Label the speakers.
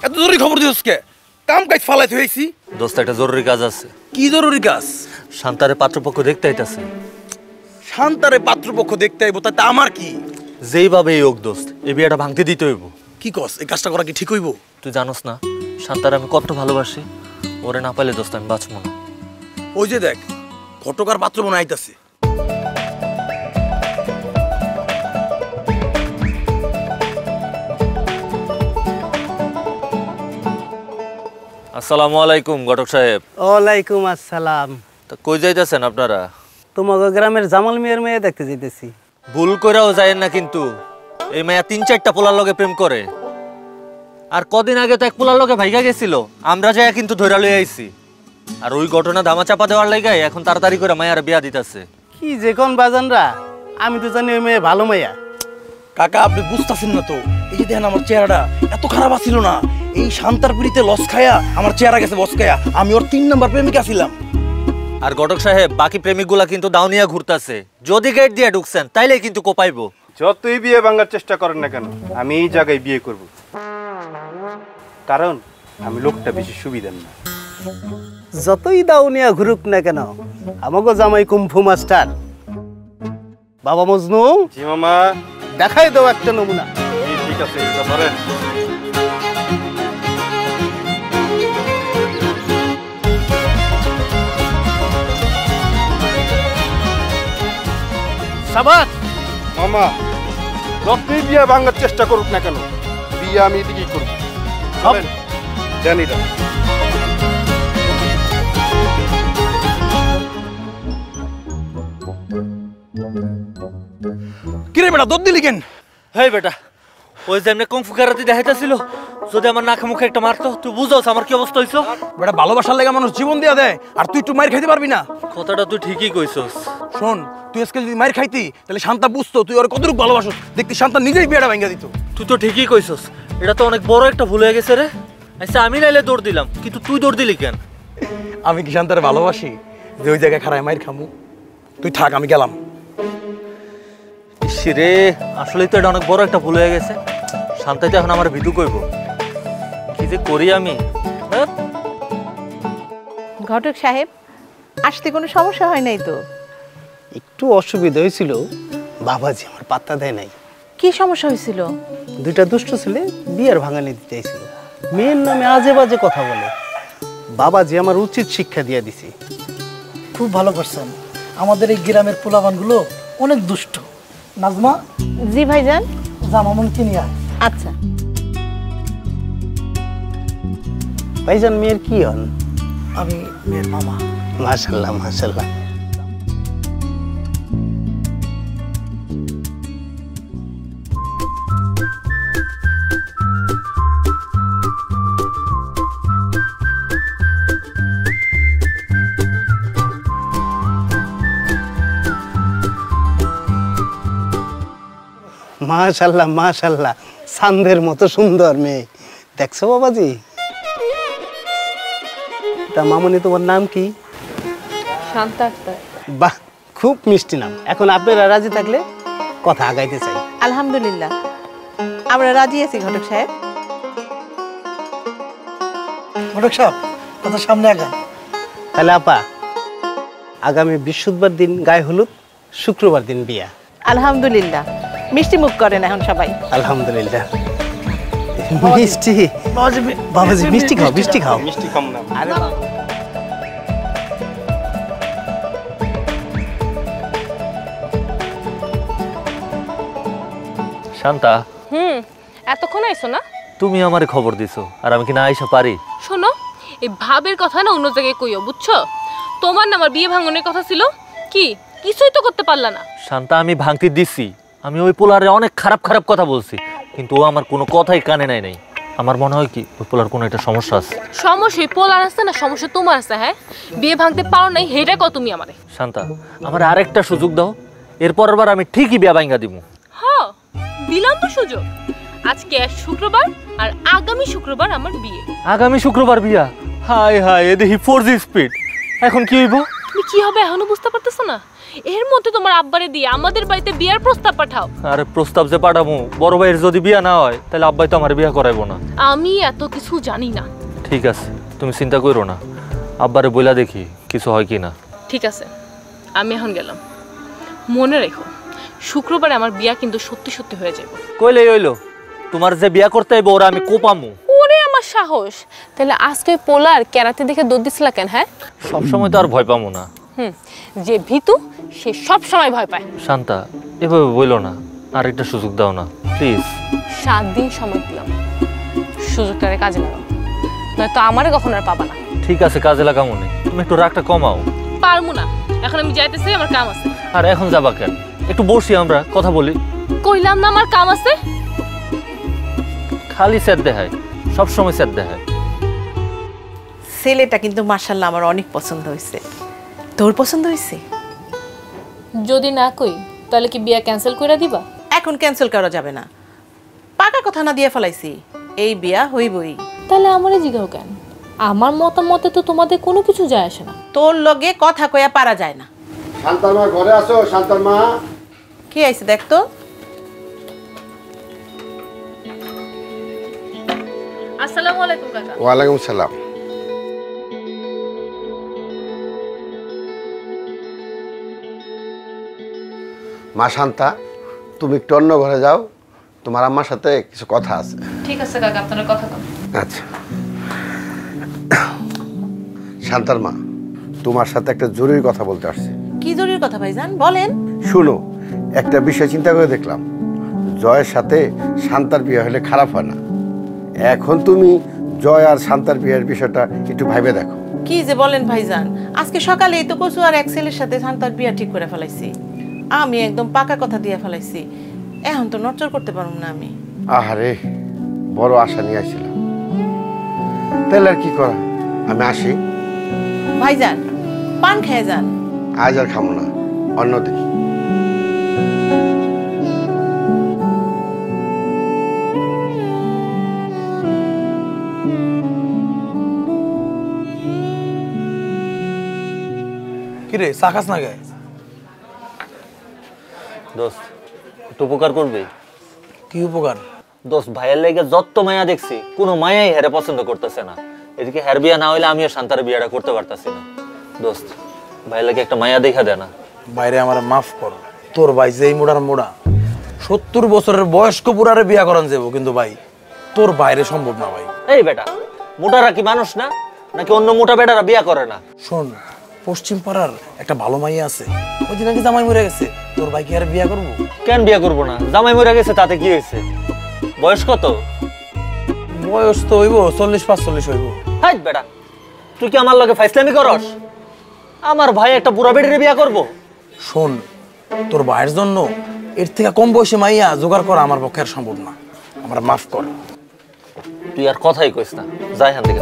Speaker 1: এত জরুরি খবর দিছস কে? কাম কাজ ফালাইতে হইছি।
Speaker 2: দোস্ত একটা জরুরি কাজ আছে।
Speaker 1: কি জরুরি কাজ?
Speaker 2: শান্তারে পাত্রপক্ষ দেখতে আইতাছে।
Speaker 1: শান্তারে পাত্রপক্ষ দেখতে আইবো তাতে আমার কি?
Speaker 2: যেইভাবেই হোক দোস্ত, এই বিয়েটা ভাঙতে দিতে হইব।
Speaker 1: কি কস? এই কাজটা করা কি ঠিক হইব?
Speaker 2: তুই জানোস না শান্তারে আমি কত ভালোবাসি। ওরে না পাইলে দোস্ত আমি বাঁচবো না।
Speaker 1: ওই যে দেখ, ঘটকার পাত্র মনে আইতাছে।
Speaker 2: আসসালামু আলাইকুম ঘটক সাহেব।
Speaker 3: ওয়ালাইকুম আসসালাম।
Speaker 2: তা কই যাইতেছেন আপনারা?
Speaker 3: তোমাকে গ্রামের জামাল মিয়ার মেয়ে দেখতে যাইতেছি।
Speaker 2: ভুল কইরাও যায়েন না কিন্তু। এই মেয়া ৩-৪টা পোলার লগে প্রেম করে। আর কদিন আগে তো এক পোলার লগে ভাইগা গেছিল, আমরা যাই কিন্তু ধইরা লই আইছি। আর ওই ঘটনা ধামা চাপা দেওয়ার লাগাই এখন তাড়াতাড়ি করে মায়ার বিয়া দিতেছে।
Speaker 3: কি যে কোন বাজানরা, আমি তো জানি ওই মেয়ে ভালো মেয়া।
Speaker 1: কাকা আপনি বুঝতেছেন না তো, এই যে দেখেন আমার চেহারাটা এত খারাপ ছিল না। এই শান্তার পিড়িতে লস খায়া আমার চেহারা গেছে বস খায়া। আমি ওর 3 নাম্বার প্রেমিকা ছিলাম।
Speaker 2: আর ঘটক সাহেব বাকি প্রেমিকগুলা কিন্তু দাউনিয়া ঘুরতাছে। যদি গেট দিয়ে ঢুকছেন তাইলে কিন্তু কোপাইবো।
Speaker 4: যতই বিয়ে ভাঙার চেষ্টা করেন না কেন, আমি এই জায়গায় বিয়ে করব, কারণ আমি লোকটা বেশি সুবিধার না।
Speaker 3: যতই দাউনিয়া ঘুরুক না কেন, আমাকে জামাই কুম্ফু মাস্টার। বাবা মজনু,
Speaker 4: জি মামা।
Speaker 3: দেখাই দাও একটা নমুনা।
Speaker 4: ঠিক আছে, এটা ধরেন।
Speaker 3: সাবাস
Speaker 4: মামা, যতই বিয়ে ভাঙার চেষ্টা করুক না কেন, বিয়ে আমি এদিকেই করব। জানি না
Speaker 1: কিরে বেটা দৌড় দিলি কেন?
Speaker 2: হেই বেটা, ওই যে এমনি কুংফু কারাতে দেখাইতাছিল, যদি আমার নাকে মুখে একটা মারতো, তুই বুঝাস আমার কি অবস্থা হইছো?
Speaker 1: বেটা ভালোবাসার লাগা মানুষ জীবন দিয়া দেয়, আর তুই একটু মাইর খাইতে পারবি না?
Speaker 2: কথাটা তুই ঠিকই কইছস।
Speaker 1: শোন, তুই আজকে যদি মাইর খাইতি তাহলে শান্তা বুঝতো তুই ওর কতটুকু ভালোবাসো। দেখতি শান্তা নিজেই বিয়েটা ভাঙা দিত।
Speaker 2: তুই তো ঠিকই কইছস, এটা তো অনেক বড় একটা ভুল হয়ে গেছে রে। আচ্ছা আমি নাইলে দৌড় দিলাম, কিন্তু তুই দৌড় দিলি কেন?
Speaker 1: আমি কি শান্তারে ভালোবাসি যে ওই জায়গায় খারায় মাইর খামু? তুই থাক, আমি গেলাম।
Speaker 2: রে আসলেই তো এটা অনেক বড় একটা ভুল হয়ে গেছে। শান্তাই তো এখন আমার ভিতু কইব, কি যে করি আমি।
Speaker 5: ঘটক সাহেব, আসতে কোনো সমস্যা হয় নাই তো?
Speaker 3: একটু অসুবিধা হয়েছিল, বাবাজি আমার পাত্তা দেয় নাই।
Speaker 5: কি সমস্যা হয়েছিল?
Speaker 3: দুইটা দুষ্ট ছেলে বিয়ের ভাঙানি দিতে চাইছিল, মেয়ের নামে আজে বাজে কথা বলে। বাবাজি আমার উচিত শিক্ষা দিয়ে দিছি।
Speaker 6: খুব ভালো করছেন। আমাদের এই গ্রামের পোলাবানগুলো অনেক দুষ্ট। নাজমা,
Speaker 5: জি ভাইজান।
Speaker 6: জামামনকে নিয়ে আয়।
Speaker 5: আচ্ছা
Speaker 3: ভাইজান মেয়ের কি হন?
Speaker 6: আমি মেয়ের মামা।
Speaker 3: মাশাআল্লাহ মাশাআল্লাহ। মাশাআল্লাহ মাশাআল্লাহ, চাঁদের মতো সুন্দর মেয়ে। দেখছো বাবাজি? তা মামনি তোমার নাম কি?
Speaker 5: শান্তা আক্তার।
Speaker 3: বাহ, খুব মিষ্টি নাম। এখন আপনারা রাজি থাকলে কথা আগাইতে চাই।
Speaker 5: আলহামদুলিল্লাহ, আমরা রাজি আছি ঘটক সাহেব।
Speaker 6: ঘটক সাহেব, কথা সামনে আগান।
Speaker 3: তাহলে আপা, আগামী বৃহস্পতিবার দিন গায়ে হলুদ, শুক্রবার দিন বিয়া।
Speaker 5: আলহামদুলিল্লাহ, মিষ্টি মুখ করেন এখন সবাই।
Speaker 3: আলহামদুলিল্লাহ। মিষ্টি বাবাজি, মিষ্টি খাও, মিষ্টি খাও।
Speaker 4: মিষ্টি খাম না।
Speaker 3: আরে
Speaker 2: শান্তা,
Speaker 7: এতক্ষণ আইছো না?
Speaker 2: তুমি আমারে খবর দিছো, আর আমি কি না আইসা পারি?
Speaker 7: শোনো, এই ভাবের কথা না অন্য জায়গায় কইও, বুঝছো? তোমার না আমার বিয়ে ভাঙনের কথা ছিল, কি কিছুই তো করতে পারলা না।
Speaker 2: শান্তা, আমি ভাঙতে দিছি, আমি ওই পোলারে অনেক খারাপ খারাপ কথা বলছি, কিন্তু ও আমার কোনো কথাই কানে নাই নাই। আমার মনে হয় কি ওই পোলার কোনো একটা সমস্যা আছে।
Speaker 7: সমস্যা ওই পোলার আছে না, সমস্যা তোমার আছে। হ্যাঁ, বিয়ে ভাঙতে পারো নাই, হেটা কও তুমি আমারে।
Speaker 2: শান্তা, আমার আরেকটা সুযোগ দাও, এরপরের বার আমি ঠিকই বিয়া ভাঙা দিব।
Speaker 7: হ্যাঁ, দিলাম তো সুযোগ। আজকে শুক্রবার, আর আগামী শুক্রবার আমার বিয়ে।
Speaker 2: আগামী শুক্রবার বিয়া? হাই হাই, এ দেখি 4G স্পিড। এখন কি হইব?
Speaker 7: তুমি কি হবে এখনো বুঝতে পারতেছো না? এর মধ্যে তোমার আব্বারে দিয়ে আমাদের বাড়িতে বিয়ার প্রস্তাব পাঠাও।
Speaker 2: আরে প্রস্তাব যে পাঠাবো, বড় ভাইয়ের যদি বিয়া না হয় তাহলে আব্বাই তো আমার বিয়া করাইবো না।
Speaker 7: আমি এত কিছু জানি না।
Speaker 2: ঠিক আছে, তুমি চিন্তা করো না, আব্বারে বইলা দেখি কিছু হয় কি না।
Speaker 7: ঠিক আছে, আমি এখন গেলাম। মনে রেখো, শুক্রবারে আমার বিয়া কিন্তু সত্যি সত্যি হয়ে যাবে।
Speaker 2: কইলে হইলো, তোমার যে বিয়া করতে হইব ওরা আমি কোপামু।
Speaker 7: ওরে আমার সাহস! তাহলে আজকে পোলার কেরাতে দেখে দৌড় দিছিলা কেন? হ্যাঁ,
Speaker 2: সবসময় তো আর ভয় পাবো না।
Speaker 7: যে ভীতু সে সব সময় ভয় পায়।
Speaker 2: শান্তা, এভাবে বইলো না, আর একটা সুযোগ দাও না প্লিজ।
Speaker 7: 7 দিন সময় দিলাম, সুযোগটারে কাজে লাগাও, নয়তো আমারে কখনো আর পাবা না।
Speaker 2: ঠিক আছে, কাজে লাগা মনে, তুমি একটু রাগটা কমাও।
Speaker 7: পারমু না, এখন আমি যাইতেছি, আমার কাম আছে।
Speaker 2: আর এখন যাবা কেন? একটু বসি, আমরা কথা বলি।
Speaker 7: কইলাম না আমার কাম আছে।
Speaker 2: খালি স্যার দেখায়, সবসময় স্যার দেখায়।
Speaker 5: ছেলেটা কিন্তু মাশাআল্লাহ আমার অনেক পছন্দ হয়েছে। তোর পছন্দ হয়েছে?
Speaker 7: যদি না কই তাহলে কি বিয়া ক্যান্সেল কইরা দিবা?
Speaker 5: এখন ক্যান্সেল করা যাবে না, পাকা কথা না দিয়ে ফেলাইছি, এই বিয়া হইবই।
Speaker 7: তাহলে আমারে জিগাও কেন? আমার মতামতে তো তোমাদের কোনো কিছু যায় আসে না।
Speaker 5: তোর লগে কথা কইয়া পারা যায় না।
Speaker 4: শান্তার মা ঘরে আসো। শান্তার মা,
Speaker 5: কি আইছে দেখ তো।
Speaker 7: আসসালামু আলাইকুম কাকা।
Speaker 4: ওয়ালাইকুম সালাম। মা শান্তা, তুমি একটু অন্য ঘরে যাও, তোমার আম্মার সাথে কিছু কথা আছে।
Speaker 7: ঠিক আছে কাকা, আপনারা কথা কন।
Speaker 4: আচ্ছা। শান্তার মা, তোমার সাথে একটা জরুরি কথা বলতে আসছি।
Speaker 5: কি জরুরি কথা ভাইজান, বলেন।
Speaker 4: শুনো, একটা বিষয় চিন্তা করে দেখলাম, জয়ের সাথে শান্তার বিয়ে হলে খারাপ হয় না। এখন তুমি জয় আর শান্তার বিয়ের বিষয়টা একটু ভাইবে দেখো।
Speaker 5: কি যে বলেন ভাইজান, আজকে সকালেই তো কচু আর এক ছেলের সাথে শান্তার বিয়া ঠিক করে ফেলাইছি। আমি একদম পাকা কথা দিয়ে ফেলাইছি, এখন তো নড়চড় করতে পারুম না আমি।
Speaker 4: আহারে, বড় আশা নিয়ে আসছিলাম, তাহলে আর কি করা। আমি আসি।
Speaker 5: ভাইজান, পান খেয়ে যান।
Speaker 4: আজ আর খামো না, অন্যদিন।
Speaker 1: কিরে চা খাস না গে?
Speaker 2: দোস্ত, একটু উপকার করবে?
Speaker 1: কি উপকার?
Speaker 2: দোস্ত, ভাইয়ের লেগে যত মায়া দেখছি, কোনো মায়াই হেরে পছন্দ করতেছে না। এদিকে হের বিয়া না হইলে আমিও শান্তার বিয়াটা করতে পারতাছি না। দোস্ত, ভাইয়ের লেগে একটা মায়া দেখা দেয় না?
Speaker 1: বাইরে আমার মাফ কর, তোর ভাই যেই মোড়ার মোড়া 70 বছরের বয়স্ক বুড়ারে বিয়া করান যাবো, কিন্তু ভাই তোর বাইরে সম্ভব না ভাই।
Speaker 2: এই বেটা, মোটারা কি মানুষ না নাকি অন্য মোটা বেটারা বিয়া করে না?
Speaker 1: শোন, পশ্চিম পাড়ার একটা ভালো মাইয়া আছে, ওই দিন নাকি জামাই মরে গেছে, তোর ভাই কি আর বিয়া করবো?
Speaker 2: কেন বিয়া করবো না? জামাই মরে গেছে, তাতে কি হয়েছে? বয়স কত?
Speaker 1: বয়স তো হইব 40-45 হইব।
Speaker 2: হাই বেটা, তুই কি আমার লগে ফাইজলামি করস? আমার ভাই একটা বুড়া বেটিরে বিয়া করবো?
Speaker 1: শোন, তোর ভাইয়ের জন্য এর থেকে কম বয়সে মাইয়া জোগাড় করা আমার পক্ষে আর সম্ভব না, আমার মাফ কর।
Speaker 2: তুই আর কথাই কইস না, যাই হান থেকে।